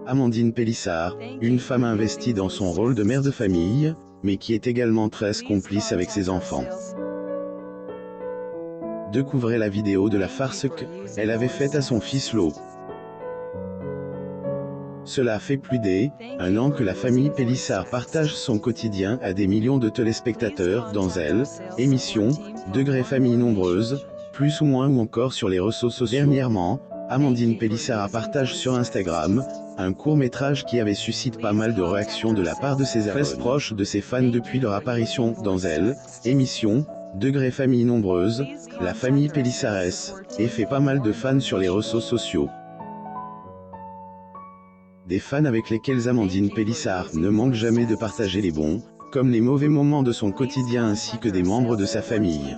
Amandine Pélissard, une femme investie dans son rôle de mère de famille, mais qui est également très complice avec ses enfants. Découvrez la vidéo de la farce qu'elle avait faite à son fils Lo. Cela fait plus d'1 an que la famille Pélissard partage son quotidien à des millions de téléspectateurs dans Elle, émission, Degré Famille Nombreuse, plus ou moins ou encore sur les réseaux sociaux. Dernièrement, Amandine Pélissard partage sur Instagram un court-métrage qui avait suscité pas mal de réactions de la part de ses très proches de ses fans depuis leur apparition dans Elle, émission, Degré Famille Nombreuse, la famille Pélissard et fait pas mal de fans sur les réseaux sociaux. Des fans avec lesquels Amandine Pélissard ne manque jamais de partager les bons, comme les mauvais moments de son quotidien ainsi que des membres de sa famille.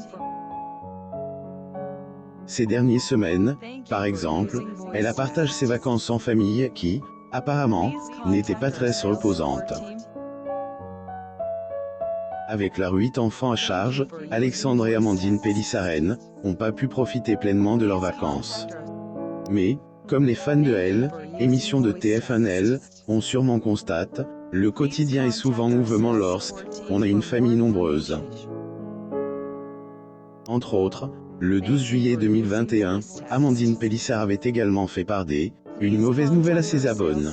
Ces dernières semaines, par exemple, elle partage ses vacances en famille qui, apparemment, n'étaient pas très reposantes. Avec leurs 8 enfants à charge, Alexandre et Amandine Pélissard n'ont pas pu profiter pleinement de leurs vacances. Mais, comme les fans de Elle, émission de TF1 Elle, ont sûrement constaté, le quotidien est souvent mouvement lorsqu'on a une famille nombreuse. Entre autres, le 12 juillet 2021, Amandine Pélissard avait également fait part d'une mauvaise nouvelle à ses abonnés.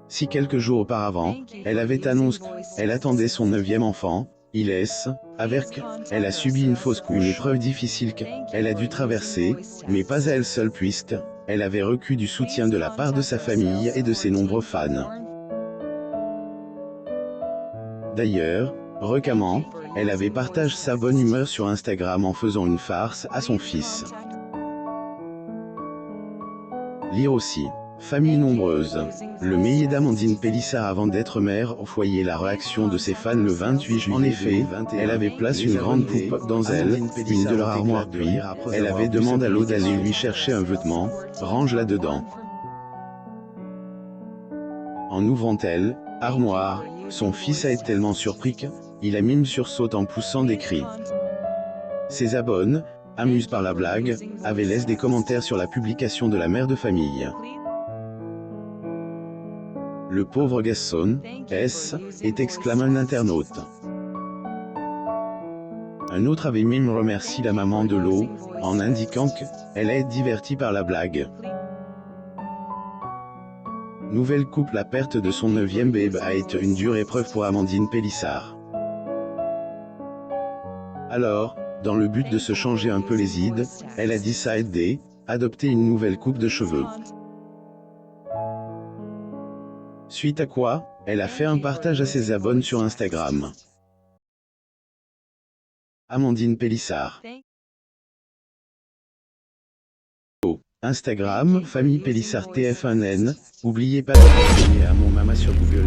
Si quelques jours auparavant, elle avait annoncé qu'elle attendait son 9e enfant, elle a subi une fausse couche. Une épreuve difficile qu'elle a dû traverser, mais pas à elle seule puisqu'elle avait reçu du soutien de la part de sa famille et de ses nombreux fans. D'ailleurs, récemment, elle avait partagé sa bonne humeur sur Instagram en faisant une farce à son fils. Lire aussi. Famille nombreuse. Le métier d'Amandine Pélissard avant d'être mère au foyer. La réaction de ses fans le 28 juillet. En effet, elle avait placé une grande poupe dans Elle, une de leur armoire puis, elle avait demandé à Lo d'aller lui chercher un vêtement, range là-dedans. En ouvrant Elle, armoire, son fils a été tellement surpris qu'il a même sursauté en poussant des cris. Ses abonnés, amusés par la blague, avaient laissé des commentaires sur la publication de la mère de famille. Le pauvre garçon, exclama un internaute. Un autre avait même remercié la maman de Lo, en indiquant qu'elle a été divertie par la blague. Nouvelle couple. La perte de son 9e bébé a été une dure épreuve pour Amandine Pélissard. Alors, dans le but de se changer un peu les idées, elle a décidé d'adopter une nouvelle coupe de cheveux. Suite à quoi, elle a fait un partage à ses abonnés sur Instagram. Amandine Pélissard. Instagram, famille Pélissard TF1N, n'oubliez pas de vous abonner à mon Mama sur Google.